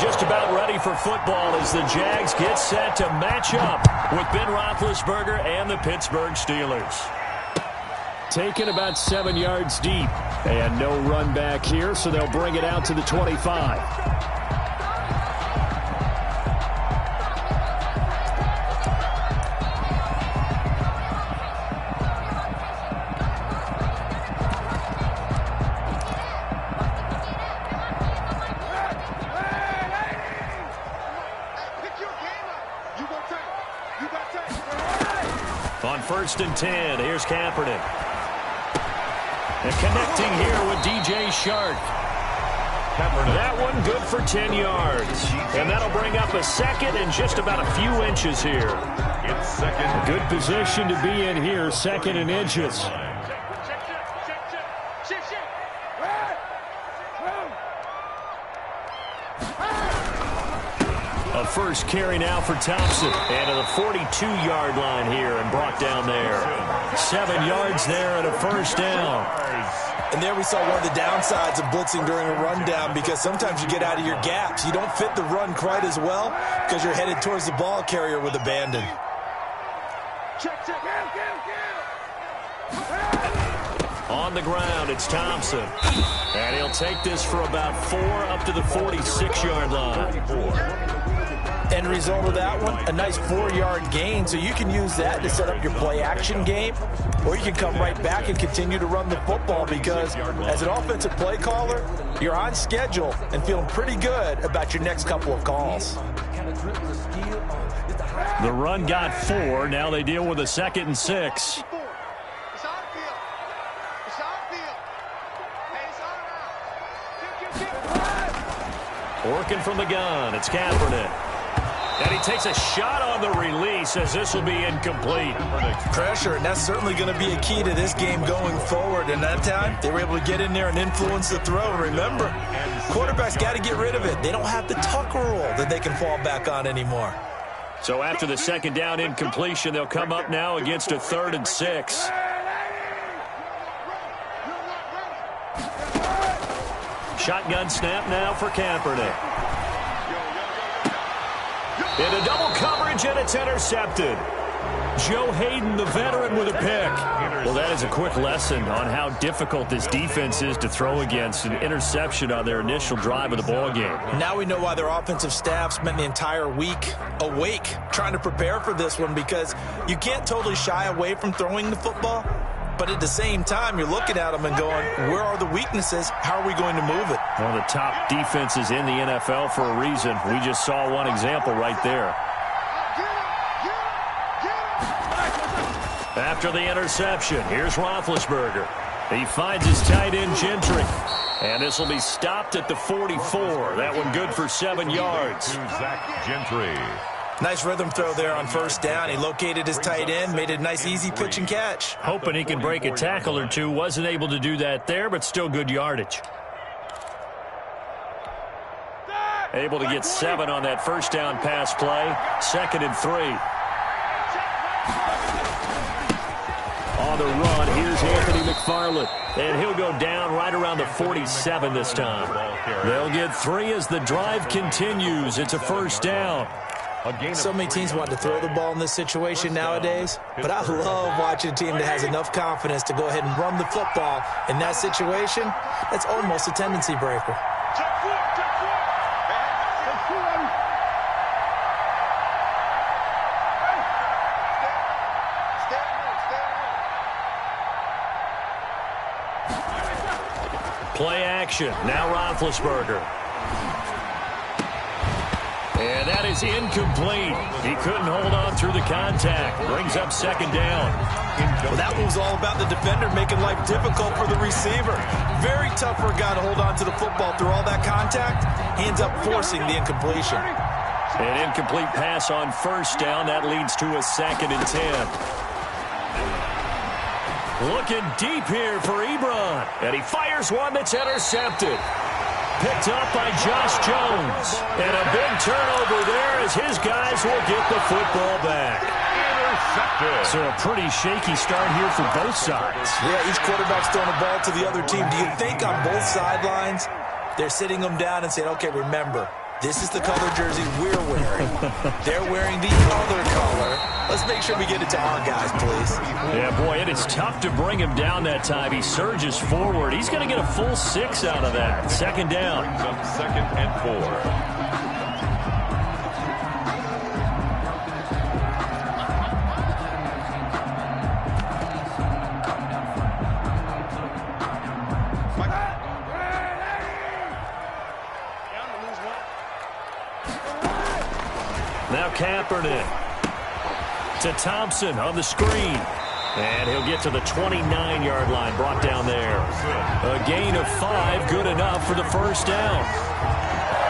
just about ready for football as the Jags get set to match up with Ben Roethlisberger and the Pittsburgh Steelers. Taken about 7 yards deep. And no run back here, so they'll bring it out to the 25. On 1st and 10, here's Kaepernick. And connecting here with DJ Shark. That one good for 10 yards. And that'll bring up a second and just about a few inches here. It's second. Good position to be in here, 2nd and inches. A first carry now for Thompson. And to the 42-yard line here and brought down there. 7 yards there and a first down. And there we saw one of the downsides of blitzing during a rundown, because sometimes you get out of your gaps. You don't fit the run quite as well because you're headed towards the ball carrier with abandon. On the ground, it's Thompson. And he'll take this for about 4 up to the 46-yard line. End result of that one, a nice 4-yard gain, so you can use that to set up your play-action game, or you can come right back and continue to run the football, because as an offensive play caller, you're on schedule and feeling pretty good about your next couple of calls. The run got 4. Now they deal with a 2nd and 6. Working from the gun, it's Kaepernick. And he takes a shot on the release as this will be incomplete. Pressure, and that's certainly going to be a key to this game going forward. And that time, they were able to get in there and influence the throw. And remember, quarterbacks got to get rid of it. They don't have the tuck rule that they can fall back on anymore. So after the 2nd down incompletion, they'll come up now against a 3rd and 6. Shotgun snap now for Kaepernick. Into double coverage, and it's intercepted. Joe Hayden, the veteran, with a pick. Well, that is a quick lesson on how difficult this defense is to throw against. An interception on their initial drive of the ballgame. Now we know why their offensive staff spent the entire week awake trying to prepare for this one, because you can't totally shy away from throwing the football. But at the same time, you're looking at them and going, where are the weaknesses? How are we going to move it? One of the top defenses in the NFL for a reason. We just saw one example right there. After the interception, here's Roethlisberger. He finds his tight end, Gentry. And this will be stopped at the 44. That one good for 7 yards. Gentry. Nice rhythm throw there on 1st down. He located his tight end, made a nice easy pitch and catch. Hoping he can break a tackle or two. Wasn't able to do that there, but still good yardage. Able to get 7 on that 1st down pass play. 2nd and 3. On the run, here's Anthony McFarland. And he'll go down right around the 47 this time. They'll get 3 as the drive continues. It's a 1st down. So many teams want to throw the ball in this situation nowadays, but I love watching a team that has enough confidence to go ahead and run the football. In that situation, that's almost a tendency breaker. Play action. Now Roethlisberger. And that is incomplete. He couldn't hold on through the contact. Brings up 2nd down. Well, that was all about the defender making life difficult for the receiver. Very tough for a guy to hold on to the football through all that contact. He ends up forcing the incompletion. An incomplete pass on 1st down. That leads to a 2nd and 10. Looking deep here for Ebron. And he fires one that's intercepted. Picked up by Josh Jones. And a big turnover there as his guys will get the football back. Intercepted. So a pretty shaky start here for both sides. Yeah, each quarterback's throwing the ball to the other team. Do you think on both sidelines they're sitting them down and saying, okay, remember, This is the color jersey we're wearing. They're wearing the other color. Let's make sure we get it to our guys, please. Yeah, boy, it is tough to bring him down that time. He surges forward. He's going to get a full 6 out of that. Second down. Second and 4. Now Kaepernick to Thompson on the screen. And he'll get to the 29-yard line, brought down there. A gain of 5, good enough for the first down.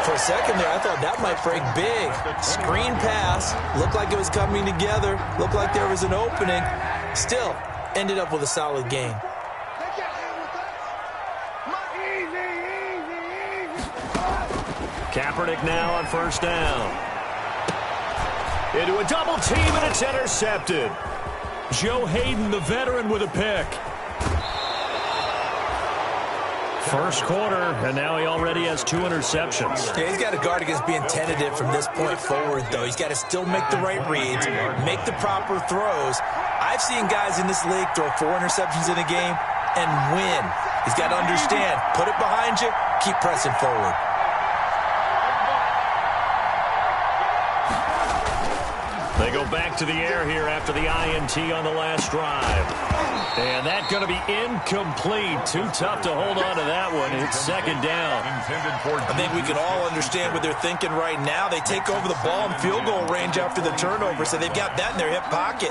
For a second there, I thought that might break big. Screen pass, looked like it was coming together, looked like there was an opening. Still, ended up with a solid gain. Kaepernick now on first down. Into a double team, and it's intercepted. Joe Hayden, the veteran, with a pick. First quarter, and now he already has 2 interceptions. Yeah, he's got to guard against being tentative from this point forward, though. He's got to still make the right reads, make the proper throws. I've seen guys in this league throw 4 interceptions in a game and win. He's got to understand, put it behind you, keep pressing forward. They go back to the air here after the INT on the last drive. And that's going to be incomplete. Too tough to hold on to that one. It's second down. I think we can all understand what they're thinking right now. They take over the ball in field goal range after the turnover, so they've got that in their hip pocket.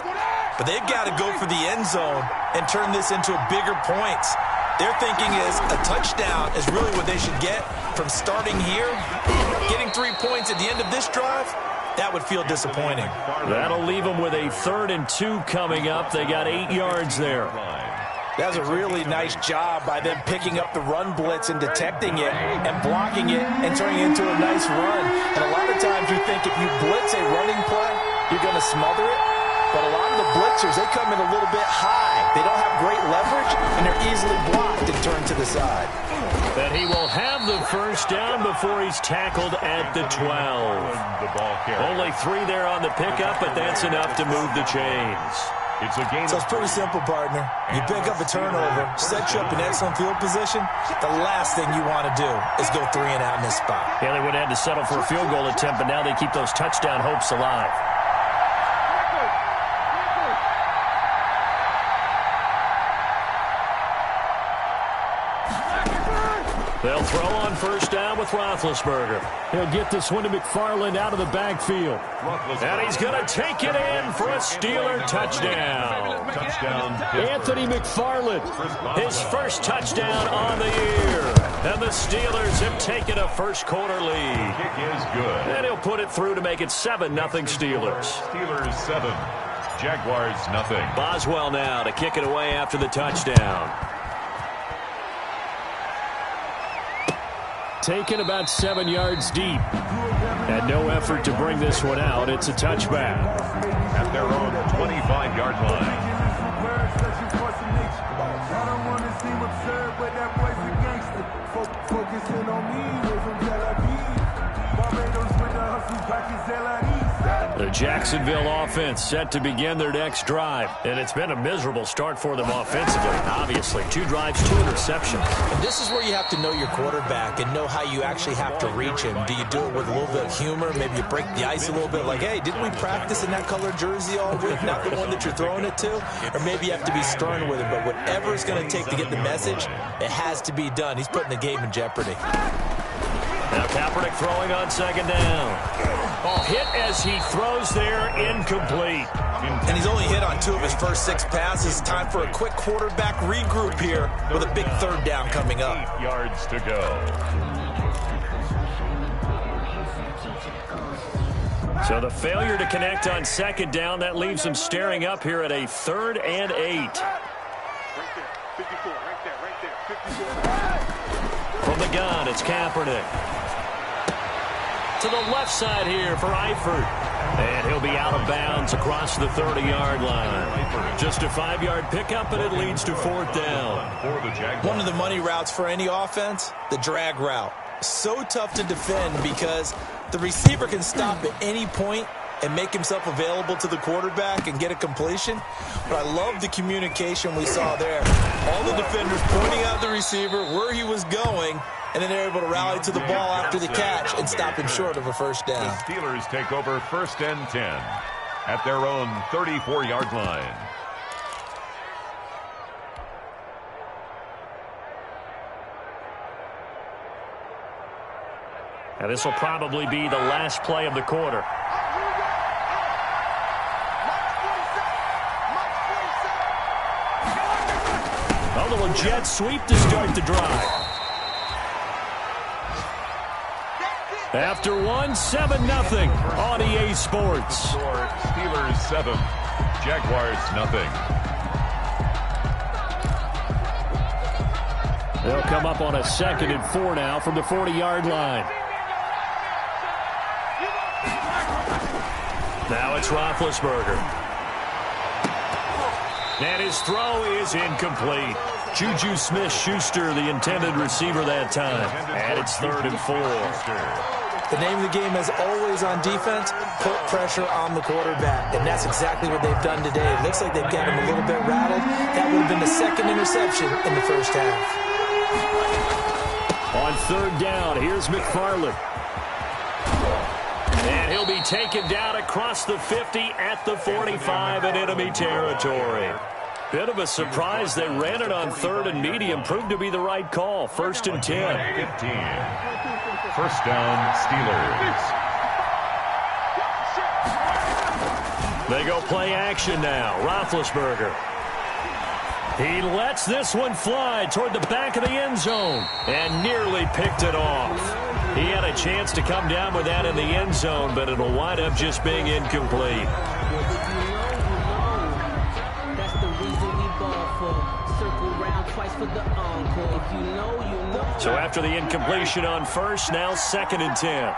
But they've got to go for the end zone and turn this into bigger points. Their thinking is a touchdown is really what they should get from starting here. Getting 3 points at the end of this drive, that would feel disappointing. That'll leave them with a 3rd and 2 coming up. They got 8 yards there. That's a really nice job by them picking up the run blitz and detecting it and blocking it and turning it into a nice run. And a lot of times you think if you blitz a running play, you're going to smother it. But a lot of the blitzers, they come in a little bit high. They don't have great leverage, and they're easily blocked and turned to the side. And he will have the first down before he's tackled at the 12. Only 3 there on the pickup, but that's enough to move the chains. So it's pretty simple, partner. You pick up a turnover, set you up in excellent field position. The last thing you want to do is go 3 and out in this spot. Yeah, they would have had to settle for a field goal attempt, but now they keep those touchdown hopes alive. They'll throw on first down with Roethlisberger. He'll get this one to McFarland out of the backfield. And he's going to take it in for a Steeler touchdown. Anthony McFarland, his first touchdown on the year. And the Steelers have taken a first quarter lead. Kick is good. And he'll put it through to make it 7-0 Steelers. Steelers 7, Jaguars nothing. Boswell now to kick it away after the touchdown. Taken about 7 yards deep. And no effort to bring this one out. It's a touchback. At their own 25-yard line. The Jacksonville offense set to begin their next drive. And it's been a miserable start for them offensively. Obviously, 2 drives, 2 interceptions. And this is where you have to know your quarterback and know how you actually have to reach him. Do you do it with a little bit of humor? Maybe you break the ice a little bit like, hey, didn't we practice in that color jersey all week? Not the one that you're throwing it to? Or maybe you have to be stern with him. But whatever it's going to take to get the message, it has to be done. He's putting the game in jeopardy. Now Kaepernick throwing on second down. Oh, hit as he throws there, incomplete. And he's only hit on 2 of his first 6 passes. Time for a quick quarterback regroup here with a big 3rd down coming up. 8 yards to go. So the failure to connect on second down, that leaves him staring up here at a 3rd and 8. Right there, 54, right there, 54. From the gun, it's Kaepernick. To the left side here for Eifert. And he'll be out of bounds across the 30-yard line. Just a 5-yard pickup, and it leads to 4th down. One of the money routes for any offense, the drag route. So tough to defend because the receiver can stop at any point and make himself available to the quarterback and get a completion. But I love the communication we saw there. All the defenders pointing out the receiver, where he was going, and then they're able to rally to the ball after the catch and stop him short of a first down. The Steelers take over 1st and 10 at their own 34-yard line. And this will probably be the last play of the quarter. A little jet sweep to start the drive. After 7-0 on EA Sports. Steelers 7, Jaguars nothing. They'll come up on a 2nd and 4 now from the 40-yard line. Now it's Roethlisberger. And his throw is incomplete. Juju Smith-Schuster, the intended receiver that time. And it's 3rd and 4. The name of the game, as always on defense, put pressure on the quarterback. And that's exactly what they've done today. It looks like they've got him a little bit rattled. That would have been the 2nd interception in the first half. On 3rd down, here's McFarland. And he'll be taken down across the 50 at the 45 in enemy territory. Bit of a surprise. They ran it on 3rd and medium. Proved to be the right call. 1st and 10. 15. 1st down, Steelers. They go play action now. Roethlisberger. He lets this one fly toward the back of the end zone and nearly picked it off. He had a chance to come down with that in the end zone, but it'll wind up just being incomplete. So after the incompletion on 1st, now 2nd and 10.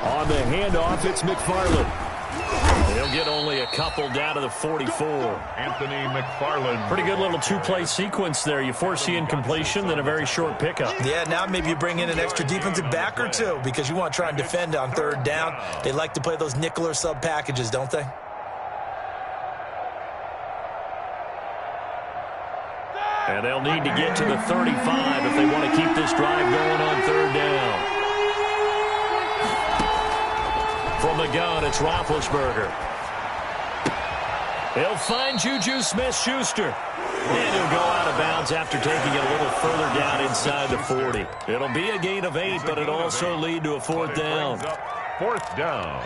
On the handoff, it's McFarland. He'll get only a couple down to the 44. Anthony McFarland. Pretty good little 2-play sequence there. You force the incompletion, then a very short pickup. Yeah, now maybe you bring in an extra defensive back or two because you want to try and defend on 3rd down. They like to play those nickel or sub packages, don't they? And they'll need to get to the 35 if they want to keep this drive going on 3rd down. From the gun, it's Roethlisberger. He'll find Juju Smith-Schuster. And he'll go out of bounds after taking it a little further down inside the 40. It'll be a gain of 8, but it'll also lead to a 4th down. 4th down.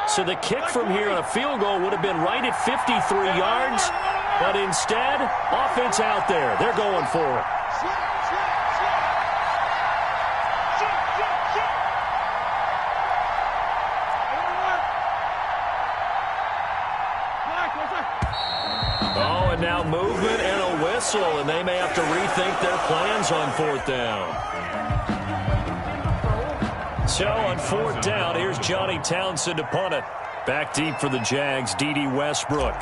So the kick from here on a field goal would have been right at 53 yards. But instead, offense out there. They're going for it. Oh, and now movement and a whistle, and they may have to rethink their plans on 4th down. So on 4th down, here's Johnny Townsend to punt it. Back deep for the Jags, D.D. Westbrook.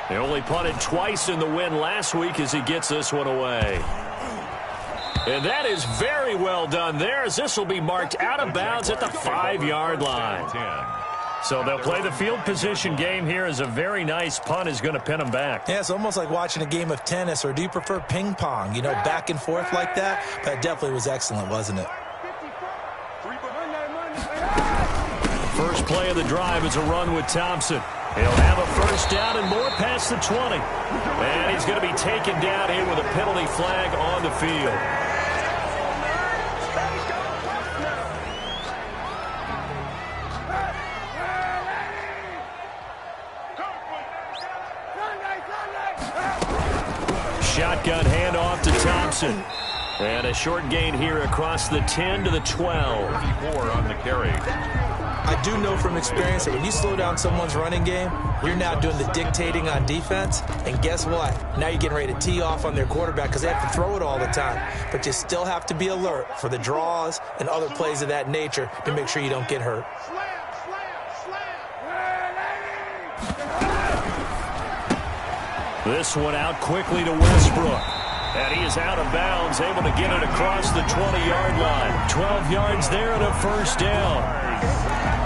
They only punted twice in the win last week as he gets this one away. And that is very well done there, as this will be marked out of bounds at the 5-yard line. So they'll play the field position game here as a very nice punt is going to pin them back. Yeah, it's almost like watching a game of tennis, or do you prefer ping pong? You know, back and forth like that? That definitely was excellent, wasn't it? First play of the drive is a run with Thompson. He'll have a 1st down and more past the 20. And he's going to be taken down here with a penalty flag on the field. Shotgun handoff to Thompson. And a short gain here across the 10 to the 12. 34 on the carry. I do know from experience that when you slow down someone's running game, you're now doing the dictating on defense. And guess what? Now you're getting ready to tee off on their quarterback because they have to throw it all the time. But you still have to be alert for the draws and other plays of that nature to make sure you don't get hurt. This one out quickly to Westbrook. And he is out of bounds, able to get it across the 20-yard line. 12 yards there and a first down.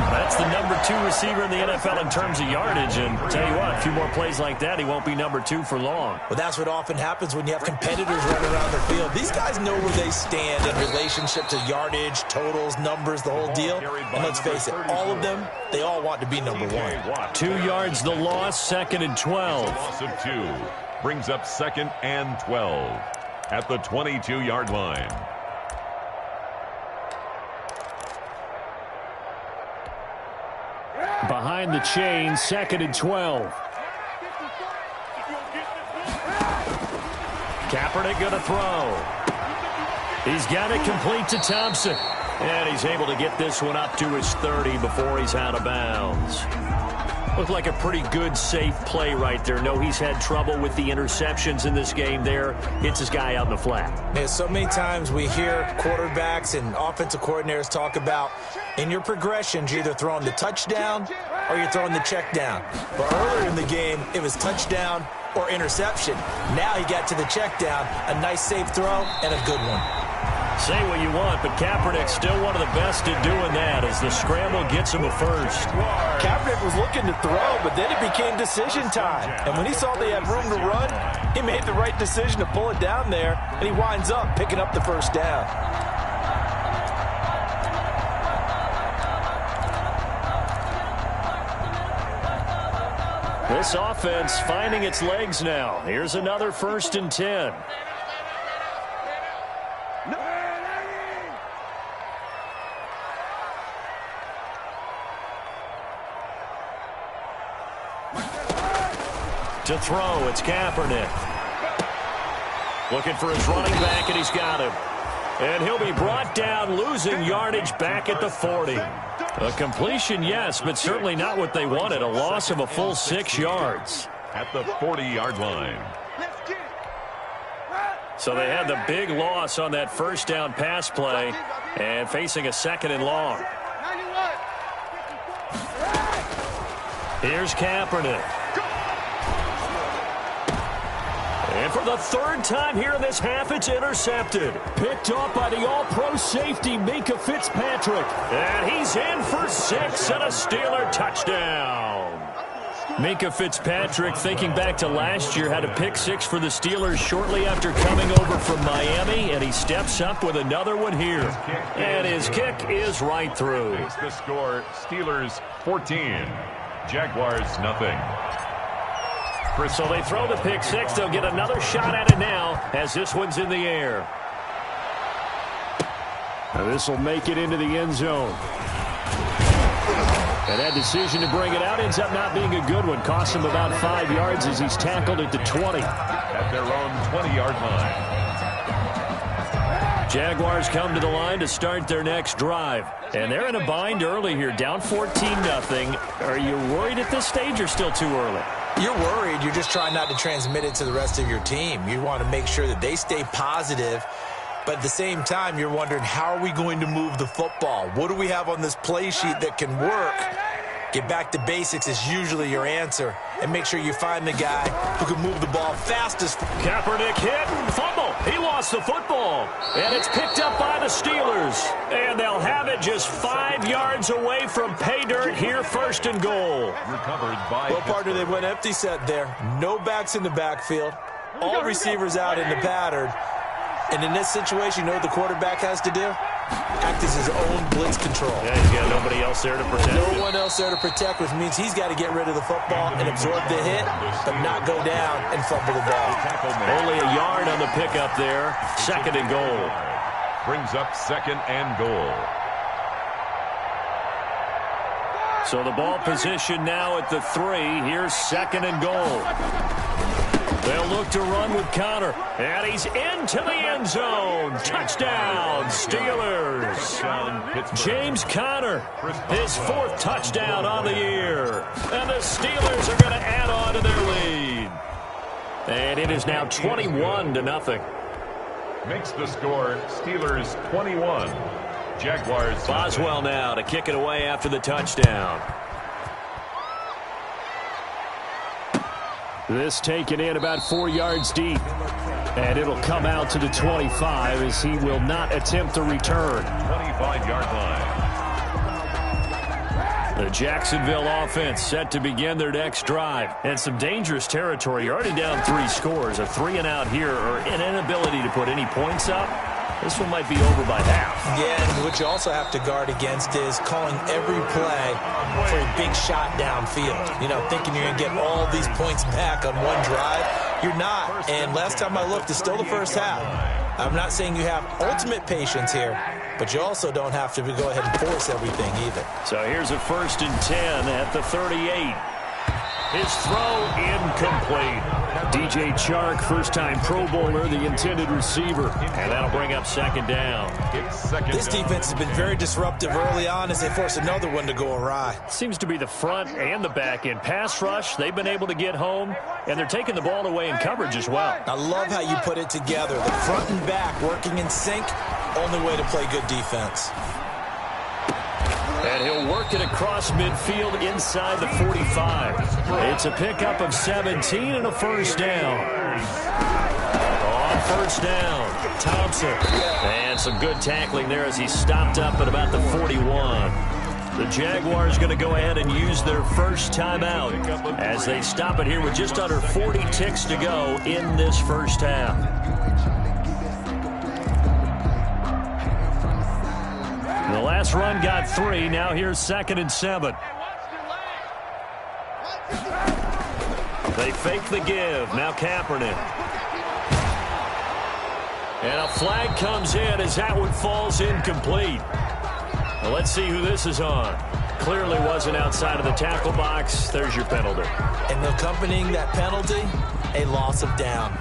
That's the number 2 receiver in the NFL in terms of yardage. And tell you what, a few more plays like that, he won't be number 2 for long. Well, that's what often happens when you have competitors running around the field. These guys know where they stand in relationship to yardage, totals, numbers, the whole deal. And let's face it, all of them, they all want to be number 1. 2 yards the loss, 2nd and 12. Loss of 2 brings up 2nd and 12 at the 22-yard line. Behind the chain, 2nd and 12. Kaepernick going to throw. He's got it complete to Thompson. And he's able to get this one up to his 30 before he's out of bounds. Looked like a pretty good, safe play right there. No, he's had trouble with the interceptions in this game there. Hits his guy out in the flat. Man, so many times we hear quarterbacks and offensive coordinators talk about in your progressions, you're either throwing the touchdown or you're throwing the check down. But earlier in the game, it was touchdown or interception. Now he got to the check down, a nice safe throw and a good one. Say what you want, but Kaepernick's still one of the best at doing that as the scramble gets him a first. Kaepernick was looking to throw, but then it became decision time. And when he saw they had room to run, he made the right decision to pull it down there, and he winds up picking up the first down. This offense finding its legs now. Here's another 1st and 10. To throw, it's Kaepernick. Looking for his running back, and he's got him. And he'll be brought down, losing yardage back at the 40. A completion, yes, but certainly not what they wanted. A loss of a full 6 yards. At the 40-yard line. So they had the big loss on that first down pass play and facing a 2nd and long. Here's Kaepernick. And for the 3rd time here in this half, it's intercepted. Picked off by the all-pro safety, Minkah Fitzpatrick. And he's in for 6 and a Steeler touchdown. Minkah Fitzpatrick, thinking back to last year, had a pick 6 for the Steelers shortly after coming over from Miami, and he steps up with another one here. And his kick is right through. The score, Steelers 14, Jaguars nothing. So they throw the pick 6. They'll get another shot at it now as this one's in the air. This will make it into the end zone. And that decision to bring it out ends up not being a good one. Costs him about 5 yards as he's tackled at the 20. At their own 20-yard line. Jaguars come to the line to start their next drive. And they're in a bind early here, down 14-0. Are you worried at this stage or still too early? You're worried. You're just trying not to transmit it to the rest of your team. You want to make sure that they stay positive. But at the same time, you're wondering, how are we going to move the football? What do we have on this play sheet that can work? Get back to basics is usually your answer. And make sure you find the guy who can move the ball fastest. Kaepernick hit, fumble. He lost the football. And it's picked up by the Steelers. And they'll have it just 5 yards away from pay dirt here, 1st and goal. Recovered by Well, partner, they went empty set there. No backs in the backfield. All receivers out in the pattern. And in this situation, you know what the quarterback has to do? Act as his own blitz control. Yeah, he's got nobody else there to protect. No one else there to protect, which means he's got to get rid of the football and absorb the hit, but not go down and fumble the ball. Only a yard on the pickup there. 2nd and goal. Brings up 2nd and goal. So the ball position now at the 3. Here's 2nd and goal. They'll look to run with Connor. And he's into the end zone. Touchdown, Steelers. James Conner, his 4th touchdown on the year. And the Steelers are going to add on to their lead. And it is now 21-0. Makes the score Steelers 21. Jaguars. Boswell now to kick it away after the touchdown. This taken in about 4 yards deep. And it'll come out to the 25 as he will not attempt to return. 25-yard line. The Jacksonville offense set to begin their next drive. And some dangerous territory. You're already down 3 scores. A 3-and-out here or an inability to put any points up. This one might be over by half. Yeah, and what you also have to guard against is calling every play for a big shot downfield. You know, thinking you're going to get all these points back on one drive. You're not. And last time I looked, it's still the first half. I'm not saying you have ultimate patience here, but you also don't have to go ahead and force everything either. So here's a 1st and 10 at the 38. His throw incomplete. DJ Chark, first-time Pro Bowler, the intended receiver. And that'll bring up 2nd down. This defense has been very disruptive early on as they force another one to go awry. Seems to be the front and the back end. Pass rush, they've been able to get home, and they're taking the ball away in coverage as well. I love how you put it together. The front and back working in sync, only way to play good defense. And he'll work it across midfield inside the 45. It's a pickup of 17 and a 1st down. On 1st down, Thompson. And some good tackling there as he stopped up at about the 41. The Jaguars going to go ahead and use their first timeout as they stop it here with just under 40 ticks to go in this first half. The last run got 3. Now here's 2nd and 7. They fake the give. Now Kaepernick. And a flag comes in as that one falls incomplete. Well, let's see who this is on. Clearly wasn't outside of the tackle box. There's your penalty. And accompanying that penalty, a loss of down.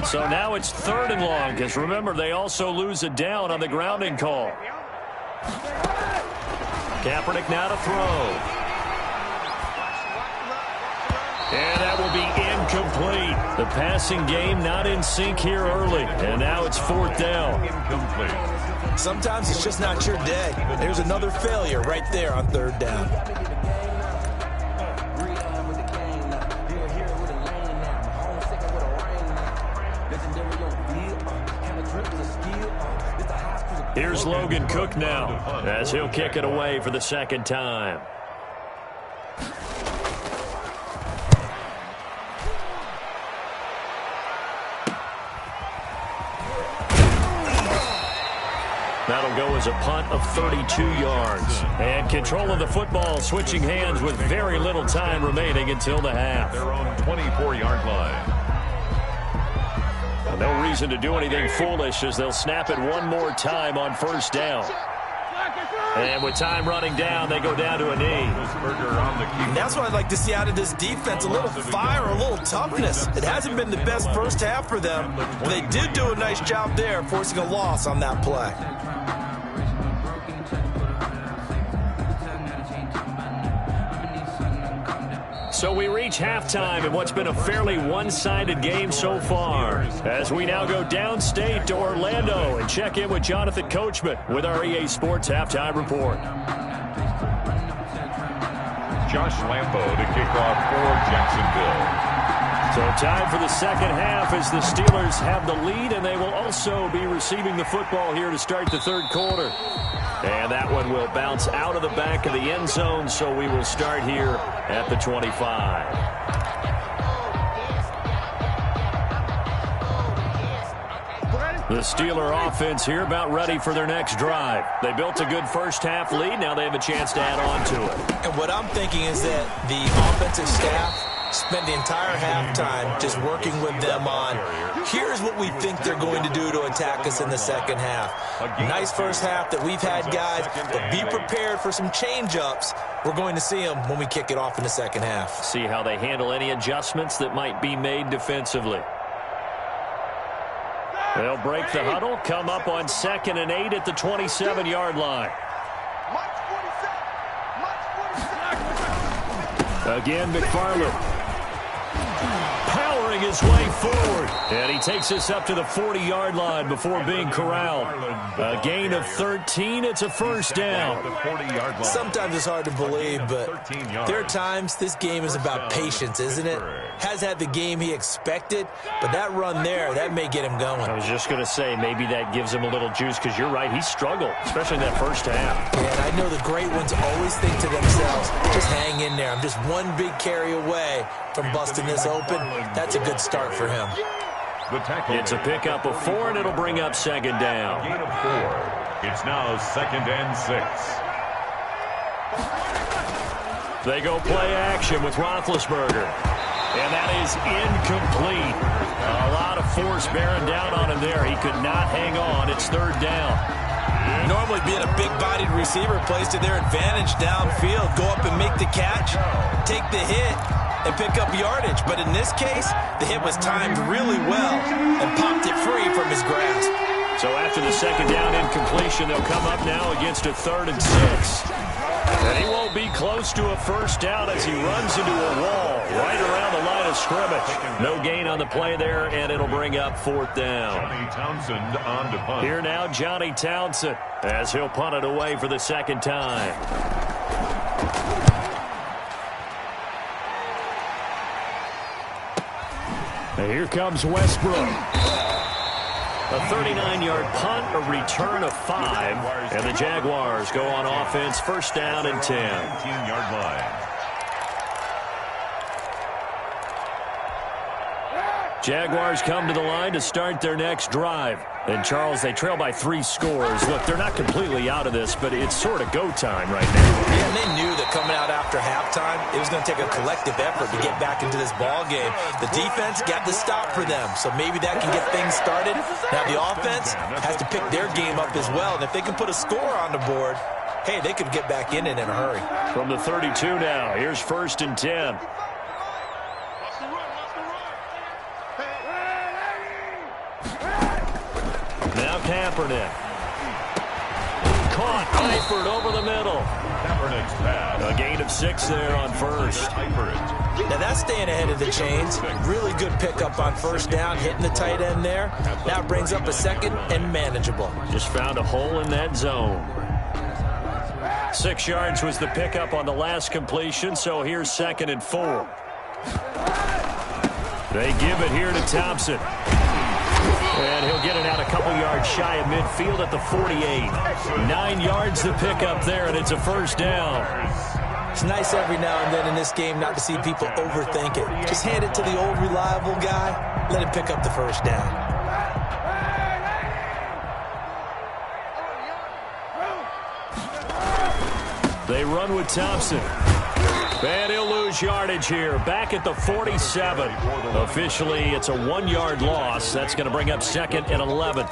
So now it's 3rd and long, because remember, they also lose a down on the grounding call. Kaepernick now to throw. And that will be incomplete. The passing game not in sync here early. And now it's 4th down. Incomplete. Sometimes it's just not your day. There's another failure right there on 3rd down. Here's Logan Cook now as he'll kick it away for the 2nd time. That'll go as a punt of 32 yards. And control of the football switching hands with very little time remaining until the half. Their own 24-yard line. No reason to do anything foolish as they'll snap it one more time on 1st down. And with time running down, they go down to a knee. And that's what I'd like to see out of this defense, a little fire, a little toughness. It hasn't been the best first half for them, but they did do a nice job there, forcing a loss on that play. So we reach halftime in what's been a fairly one-sided game so far, as we now go downstate to Orlando and check in with Jonathan Coachman with our EA Sports Halftime Report. Josh Lambo to kick off for Jacksonville. So time for the 2nd half as the Steelers have the lead, and they will also be receiving the football here to start the 3rd quarter. And that one will bounce out of the back of the end zone, so we will start here at the 25. The Steeler offense here about ready for their next drive. They built a good first half lead. Now they have a chance to add on to it. And what I'm thinking is that the offensive staff spent the entire halftime just working with them on, here's what we think they're going to do to attack us in the second half. Nice first half that we've had, guys, but be prepared for some change-ups. We're going to see them when we kick it off in the second half. See how they handle any adjustments that might be made defensively. They'll break the huddle, come up on 2nd and 8 at the 27-yard line. Again, McFarland powering his way forward. And he takes us up to the 40-yard line before being corralled. A gain of 13. It's a first down. Sometimes it's hard to believe, but there are times this game is about patience, isn't it? Has had the game he expected, but that run there, that may get him going. I was just going to say, maybe that gives him a little juice, because you're right, he struggled, especially in that first half. Yeah, and I know the great ones always think to themselves, just hang in there. I'm just one big carry away from busting this open. That's a good start for him. It's a pickup of 4, and it'll bring up 2nd down. Gain of 4. It's now 2nd and 6. They go play action with Roethlisberger. And that is incomplete. A lot of force bearing down on him there. He could not hang on. It's 3rd down. Normally being a big-bodied receiver plays to their advantage downfield. Go up and make the catch, take the hit, and pick up yardage. But in this case, the hit was timed really well and popped it free from his grasp. So after the 2nd down incompletion, they'll come up now against a 3rd and 6. And he won't be close to a first down as he runs into a wall right around the line of scrimmage. No gain on the play there, and it'll bring up 4th down. Johnny Townsend on to punt. Here now, Johnny Townsend, as he'll punt it away for the 2nd time. And here comes Westbrook. A 39-yard punt, a return of 5, and the Jaguars go on offense, first down and 10. 19-yard line. Jaguars come to the line to start their next drive. And, Charles, they trail by 3 scores. Look, they're not completely out of this, but it's sort of go time right now. Yeah, and they knew that coming out after halftime, it was going to take a collective effort to get back into this ball game. The defense got the stop for them, so maybe that can get things started. Now the offense has to pick their game up as well, and if they can put a score on the board, hey, they could get back in it in a hurry. From the 32 now, here's 1st and 10. Now Kaepernick. Caught. Eifert over the middle. Kaepernick's pass. A gain of 6 there on first. Now that's staying ahead of the chains. Really good pickup on first down, hitting the tight end there. Now brings up a 2nd and manageable. Just found a hole in that zone. 6 yards was the pickup on the last completion, so here's 2nd and 4. They give it here to Thompson. And he'll get it out a couple yards shy of midfield at the 48. 9 yards the pickup there, and it's a first down. It's nice every now and then in this game not to see people overthink it. Just hand it to the old reliable guy. Let him pick up the first down. They run with Thompson. And he'll lose yardage here. Back at the 47. Officially, it's a 1-yard loss. That's going to bring up 2nd and 11.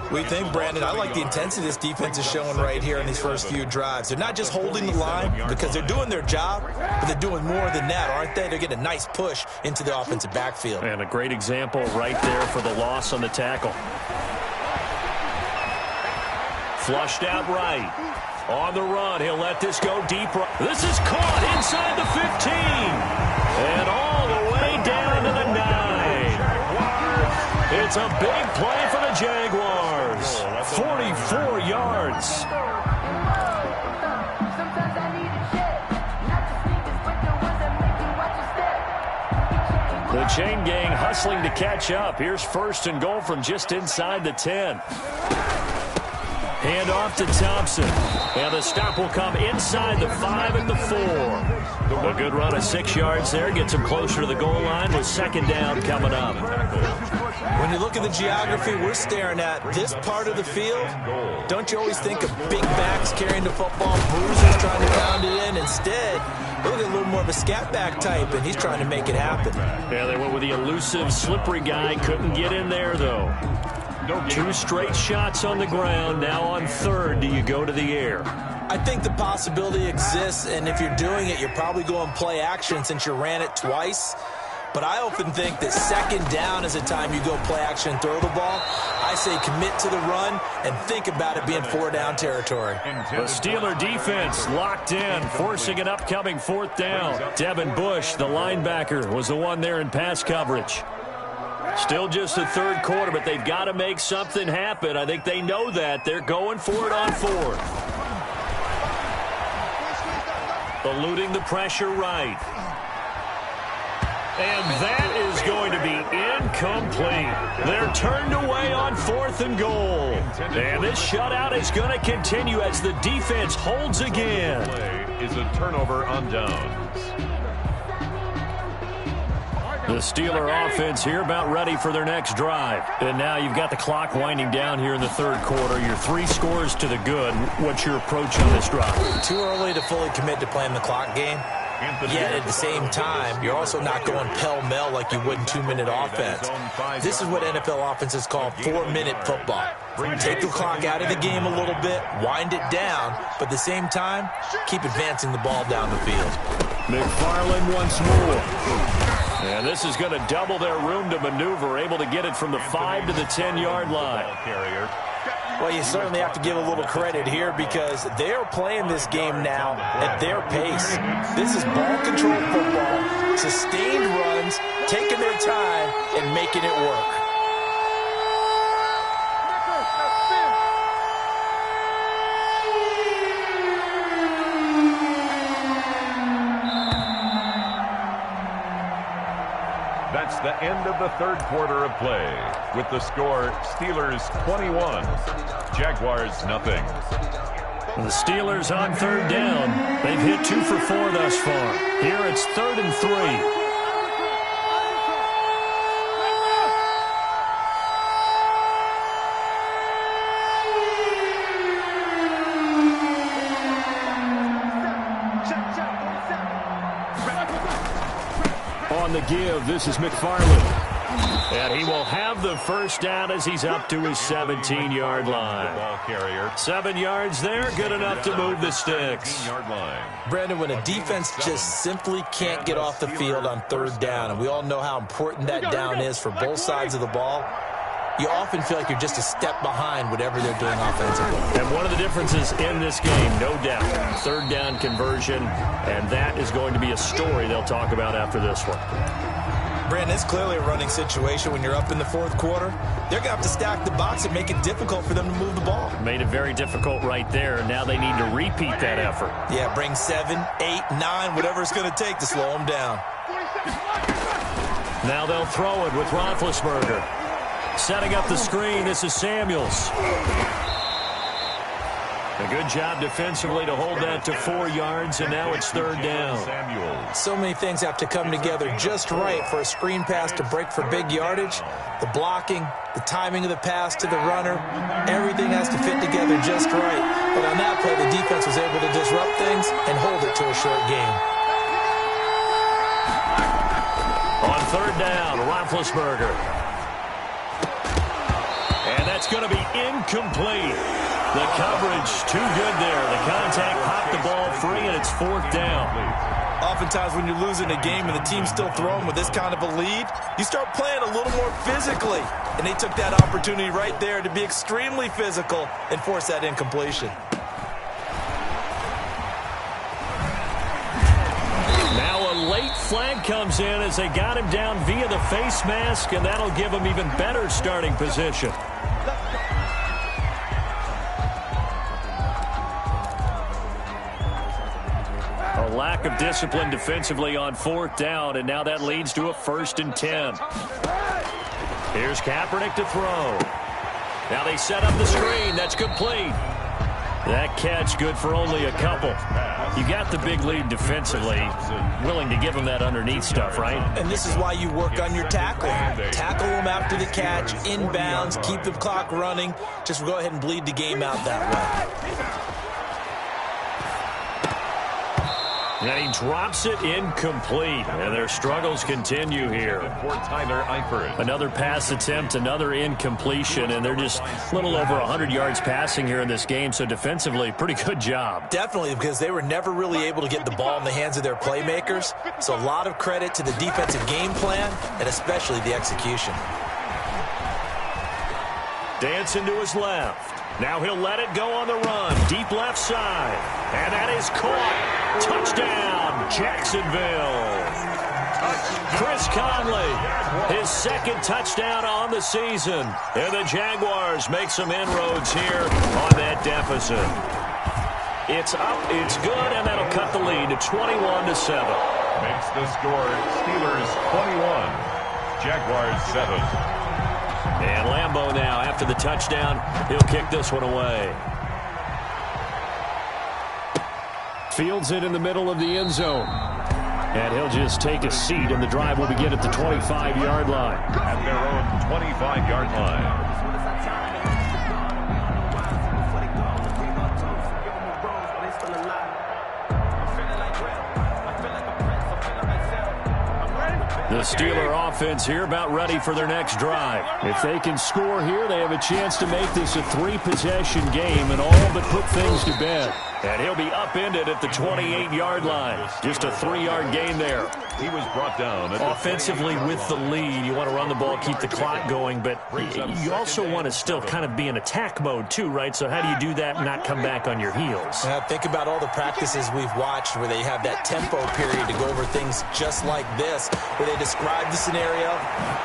We think, Brandon, I like the intensity this defense is showing right here in these first few drives. They're not just holding the line because they're doing their job, but they're doing more than that, aren't they? They're getting a nice push into the offensive backfield. And a great example right there for the loss on the tackle. Flushed out right. On the run, he'll let this go deep. This is caught inside the 15. And all the way down to the 9. It's a big play for the Jaguars. 44 yards. The chain gang hustling to catch up. Here's 1st and goal from just inside the 10. Hand off to Thompson. And the stop will come inside the 5 and the 4. A good run of 6 yards there. Gets him closer to the goal line with 2nd down coming up. When you look at the geography we're staring at, this part of the field, don't you always think of big backs carrying the football, bruisers trying to pound it in? Instead, look at a little more of a scat back type, and he's trying to make it happen. Yeah, they went with the elusive, slippery guy. Couldn't get in there, though. 2 straight shots on the ground. Now on third, do you go to the air? I think the possibility exists, and if you're doing it, you're probably going play action since you ran it twice. But I often think that second down is a time you go play action and throw the ball. I say commit to the run and think about it being 4-down territory. The Steeler defense locked in, forcing an upcoming 4th down. Devin Bush, the linebacker, was the one there in pass coverage. Still just the 3rd quarter, but they've got to make something happen. I think they know that. They're going for it on 4th. Eluding the pressure right. And that is going to be incomplete. They're turned away on 4th and goal. And this shutout is going to continue as the defense holds again. Play is a turnover on downs. The Steeler offense here about ready for their next drive. And now you've got the clock winding down here in the 3rd quarter. You're 3 scores to the good. What's your approach on this drive? Too early to fully commit to playing the clock game. Yet at the same time, you're also not going pell-mell like you would in 2-minute offense. This is what NFL offenses call 4-minute football. Take the clock out of the game a little bit, wind it down, but at the same time, keep advancing the ball down the field. McFarland once more. And this is going to double their room to maneuver, able to get it from the 5 to the 10-yard line. Well, you certainly have to give a little credit here because they're playing this game now at their pace. This is ball control football, sustained runs, taking their time, and making it work. That's the end of the 3rd quarter of play. With the score, Steelers 21, Jaguars nothing. The Steelers on 3rd down. They've hit 2 for 4 thus far. Here it's 3rd and 3. On the give, this is McFarland. And he will have the 1st down as he's up to his 17-yard line. Ball carrier. 7 yards there, good enough to move the sticks. Line. Brandon, when a defense just simply can't get off the field on 3rd down, and we all know how important that down is for both sides of the ball, you often feel like you're just a step behind whatever they're doing offensively. And one of the differences in this game, no doubt, 3rd down conversion, and that is going to be a story they'll talk about after this one. Brandon, it's clearly a running situation when you're up in the 4th quarter. They're going to have to stack the box and make it difficult for them to move the ball. Made it very difficult right there. Now they need to repeat that effort. Yeah, bring 7, 8, 9, whatever it's going to take to slow them down. Now they'll throw it with Roethlisberger. Setting up the screen, this is Samuels. A good job defensively to hold that to 4 yards, and now it's 3rd down. So many things have to come together just right for a screen pass to break for big yardage. The blocking, the timing of the pass to the runner, everything has to fit together just right. But on that play, the defense was able to disrupt things and hold it to a short game. On 3rd down, Roethlisberger. And that's going to be incomplete. The coverage too good there. The contact popped the ball free, and it's 4th down. Oftentimes when you're losing a game and the team's still throwing with this kind of a lead, you start playing a little more physically. And they took that opportunity right there to be extremely physical and force that incompletion. Now a late flag comes in as they got him down via the face mask, and that'll give him even better starting position. A lack of discipline defensively on 4th down, and now that leads to a 1st and 10. Here's Kaepernick to throw. Now they set up the screen. That's complete. That catch good for only a couple. You got the big lead defensively. Willing to give them that underneath stuff, right? And this is why you work on your tackling. Tackle them after the catch, inbounds, keep the clock running. Just go ahead and bleed the game out that way. And he drops it incomplete. And their struggles continue here. For Tyler Eifert. Another pass attempt, another incompletion, and they're just a little over 100 yards passing here in this game. So defensively, pretty good job. Definitely, because they were never really able to get the ball in the hands of their playmakers. So a lot of credit to the defensive game plan and especially the execution. Dancing to his left. Now he'll let it go on the run. Deep left side. And that is caught. Touchdown, Jacksonville. Chris Conley, his second touchdown on the season. And the Jaguars make some inroads here on that deficit. It's up, it's good, and that'll cut the lead to 21-7. Makes the score Steelers 21, Jaguars 7. And Lambeau now, after the touchdown, he'll kick this one away. Fields it in the middle of the end zone. And he'll just take a seat, and the drive will begin at the 25-yard line. At their own 25-yard line. The Steeler offense here about ready for their next drive. If they can score here, they have a chance to make this a 3-possession game and all but put things to bed. And he'll be upended at the 28-yard line. Just a 3-yard gain there. He was brought down. Offensively with the lead, you want to run the ball, keep the clock going, but you also want to still kind of be in attack mode too, right? So how do you do that and not come back on your heels? Think about all the practices we've watched where they have that tempo period to go over things just like this, where they describe the scenario,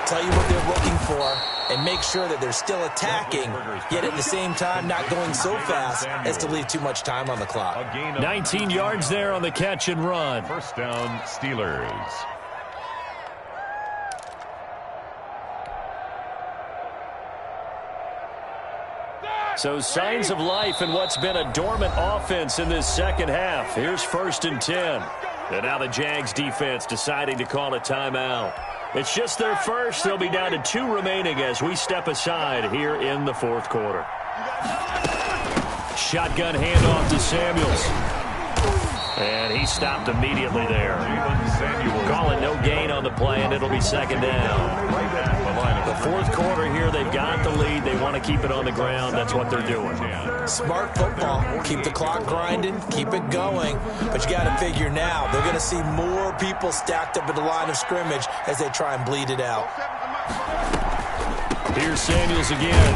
tell you what they're looking for, and make sure that they're still attacking, yet at the same time not going so fast as to leave too much time on the clock. 19 yards there on the catch and run. First down, Steelers. So signs of life in what's been a dormant offense in this second half. Here's 1st and 10. And now the Jags defense deciding to call a timeout. It's just their first. They'll be down to 2 remaining as we step aside here in the 4th quarter. Shotgun handoff to Samuels. And he stopped immediately there. Call it no gain on the play, and it'll be 2nd down. The 4th quarter here, they've got the lead. They want to keep it on the ground. That's what they're doing. Smart football. Keep the clock grinding. Keep it going. But you got to figure now, they're going to see more people stacked up at the line of scrimmage as they try and bleed it out. Here's Samuels again.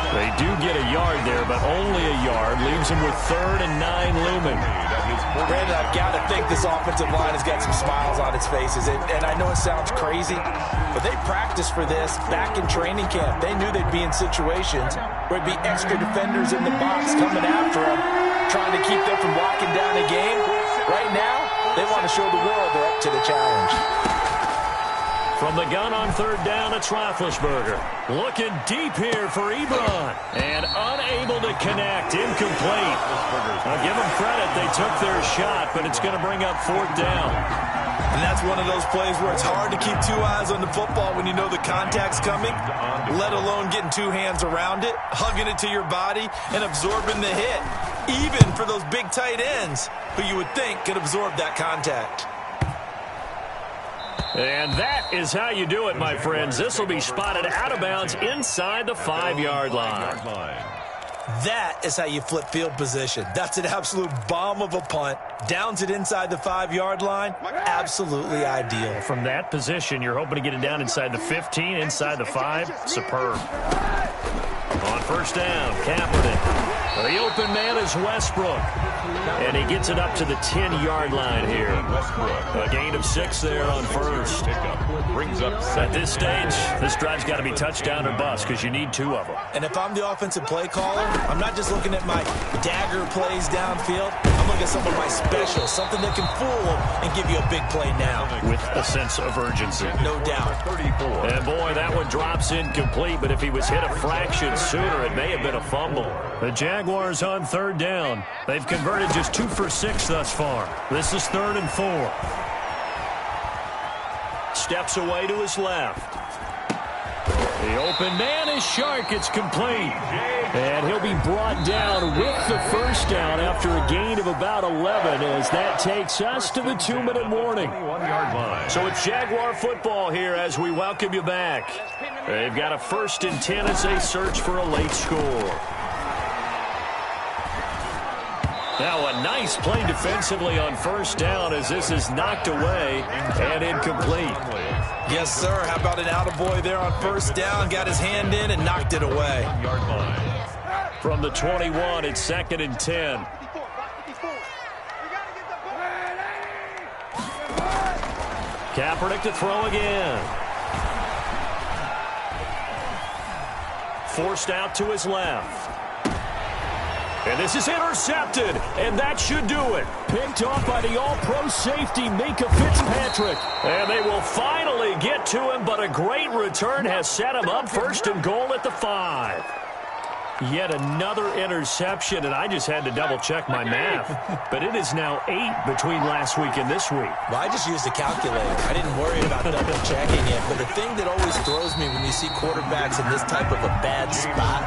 They do get a yard there, but only a yard. Leaves them with 3rd and 9 looming. Brandon, I've got to think this offensive line has got some smiles on its faces. And I know it sounds crazy, but they practiced for this back in training camp. They knew they'd be in situations where it'd be extra defenders in the box coming after them, trying to keep them from locking down a game. Right now, they want to show the world they're up to the challenge. From the gun on 3rd down, it's Roethlisberger. Looking deep here for Ebron. And unable to connect. Incomplete. I'll give them credit. They took their shot, but it's going to bring up 4th down. And that's one of those plays where it's hard to keep 2 eyes on the football when you know the contact's coming, let alone getting 2 hands around it, hugging it to your body, and absorbing the hit, even for those big tight ends who you would think could absorb that contact. And that is how you do it, my friends. This will be spotted out of bounds inside the 5-yard line. That is how you flip field position. That's an absolute bomb of a punt. Downs it inside the 5-yard line. Absolutely ideal. From that position, you're hoping to get it down inside the 15, inside the 5. Superb. On 1st down, Kaepernick. The open man is Westbrook. And he gets it up to the 10-yard line here. A gain of 6 there on 1st. Brings up at this stage, this drive's got to be touchdown or bust because you need 2 of them. And if I'm the offensive play caller, I'm not just looking at my dagger plays downfield. I'm look at some of my specials, something that can fool them and give you a big play now. With a sense of urgency. No doubt. 34. And boy, that one drops incomplete, but if he was hit a fraction sooner, it may have been a fumble. The Jaguars on third down. They've converted just 2 for 6 thus far. This is 3rd and 4. Steps away to his left. The open man is Shark. It's complete. And he'll be brought down with the first down after a gain of about 11 as that takes us to the 2-minute warning. 21-yard line. So it's Jaguar football here as we welcome you back. They've got a 1st and 10 as they search for a late score. Now a nice play defensively on first down as this is knocked away and incomplete. Yes, sir. How about an attaboy there on first down? Got his hand in and knocked it away. Yard line. From the 21, it's 2nd and 10. Kaepernick to throw again. Forced out to his left. And this is intercepted, and that should do it. Picked off by the all-pro safety, Minka Fitzpatrick. And they will finally get to him, but a great return has set him up 1st and goal at the 5. Yet another interception, and I just had to double-check my math. But it is now 8 between last week and this week. Well, I just used a calculator. I didn't worry about double-checking it. But the thing that always throws me when you see quarterbacks in this type of a bad spot,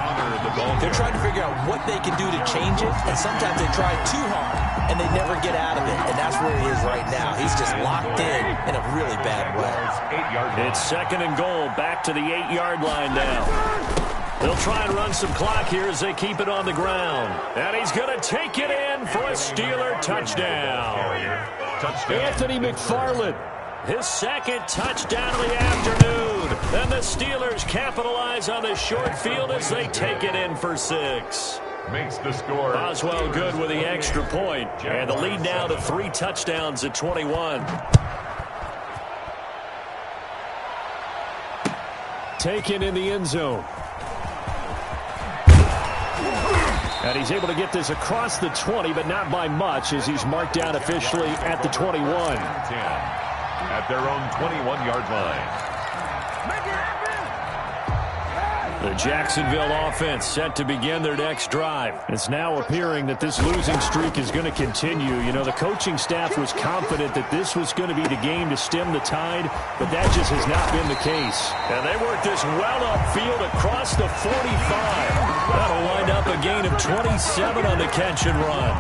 they're trying to figure out what they can do to change it. And sometimes they try too hard, and they never get out of it. And that's where he is right now. He's just locked in a really bad way. It's 2nd and goal, back to the 8-yard line now. They'll try and run some clock here as they keep it on the ground. And he's going to take it in for a Steeler touchdown. Anthony McFarland, his 2nd touchdown of the afternoon. And the Steelers capitalize on the short field as they take it in for 6. Makes the score. Boswell good with the extra point. And the lead now to 3 touchdowns at 21. Taken in the end zone. And he's able to get this across the 20, but not by much as he's marked down officially at the 21. 10 at their own 21-yard line. The Jacksonville offense set to begin their next drive. It's now appearing that this losing streak is going to continue. You know, the coaching staff was confident that this was going to be the game to stem the tide, but that just has not been the case. And they work this well upfield across the 45. That'll wind up a gain of 27 on the catch and run.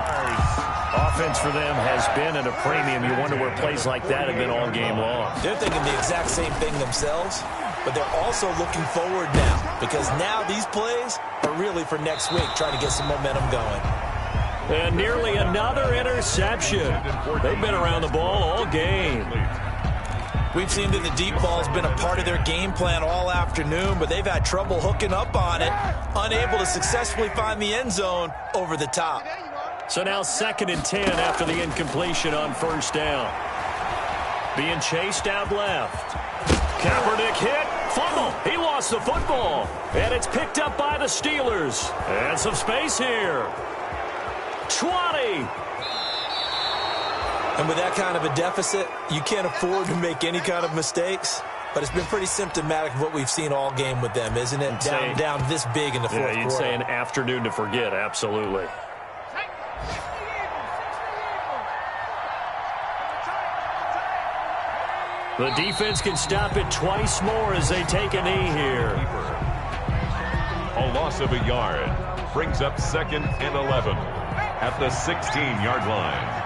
Offense for them has been at a premium. You wonder where plays like that have been all game long. They're thinking the exact same thing themselves, but they're also looking forward now because now these plays are really for next week, trying to get some momentum going. And nearly another interception. They've been around the ball all game. We've seen that the deep ball's been a part of their game plan all afternoon, but they've had trouble hooking up on it, unable to successfully find the end zone over the top. So now 2nd and 10 after the incompletion on first down. Being chased out left. Kaepernick hit. Fumble. He lost the football. And it's picked up by the Steelers. And some space here. 20. And with that kind of a deficit, you can't afford to make any kind of mistakes. But it's been pretty symptomatic of what we've seen all game with them, isn't it? Down this big in the fourth quarter. You'd say an afternoon to forget, absolutely. The defense can stop it twice more as they take a knee here. A loss of a yard brings up 2nd and 11 at the 16-yard line.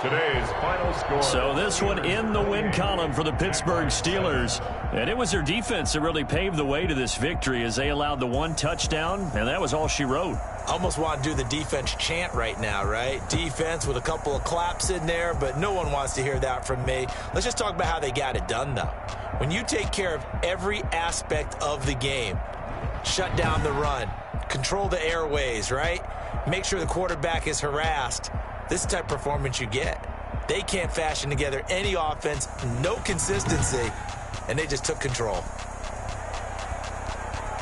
Today's final score. So this one in the win column for the Pittsburgh Steelers. And it was their defense that really paved the way to this victory as they allowed the 1 touchdown, and that was all she wrote. I almost want to do the defense chant right now, right? Defense with a couple of claps in there, but no one wants to hear that from me. Let's just talk about how they got it done, though. When you take care of every aspect of the game, shut down the run, control the airways, right? Make sure the quarterback is harassed. This is the type of performance you get. They can't fashion together any offense, no consistency, and they just took control.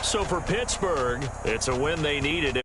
So for Pittsburgh, it's a win they needed.